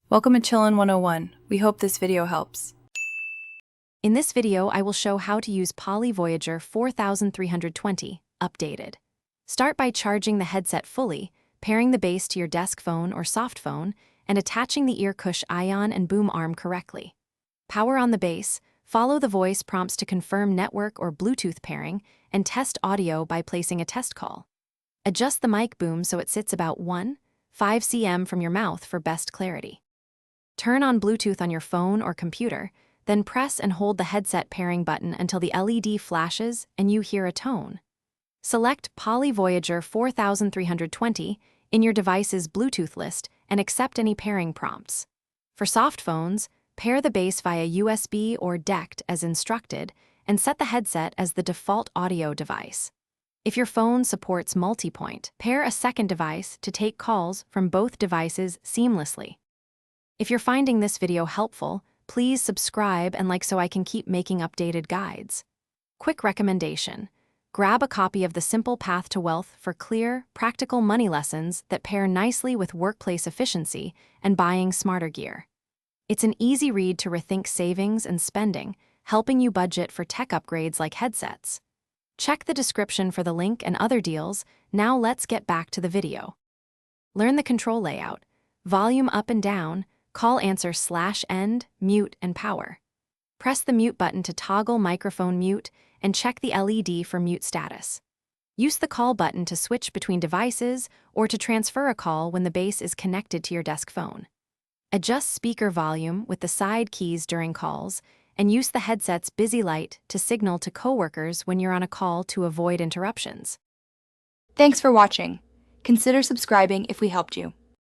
Welcome to Chillin' 101. We hope this video helps. In this video, I will show how to use Poly Voyager 4320 updated. Start by charging the headset fully, pairing the base to your desk phone or soft phone, and attaching the ear cush ion and boom arm correctly. Power on the base, follow the voice prompts to confirm network or Bluetooth pairing, and test audio by placing a test call. Adjust the mic boom so it sits about 1.5 cm from your mouth for best clarity. Turn on Bluetooth on your phone or computer, then press and hold the headset pairing button until the LED flashes and you hear a tone. Select Poly Voyager 4320 in your device's Bluetooth list and accept any pairing prompts. For soft phones, pair the base via USB or DECT as instructed and set the headset as the default audio device. If your phone supports multi-point, pair a second device to take calls from both devices seamlessly. If you're finding this video helpful, please subscribe and like so I can keep making updated guides. Quick recommendation: grab a copy of The Simple Path to Wealth for clear, practical money lessons that pair nicely with workplace efficiency and buying smarter gear. It's an easy read to rethink savings and spending, helping you budget for tech upgrades like headsets. Check the description for the link and other deals. Now let's get back to the video. Learn the control layout: volume up and down, call answer /end, mute, and power. Press the mute button to toggle microphone mute and check the LED for mute status. Use the call button to switch between devices or to transfer a call when the base is connected to your desk phone. Adjust speaker volume with the side keys during calls and use the headset's busy light to signal to coworkers when you're on a call to avoid interruptions. Thanks for watching. Consider subscribing if we helped you.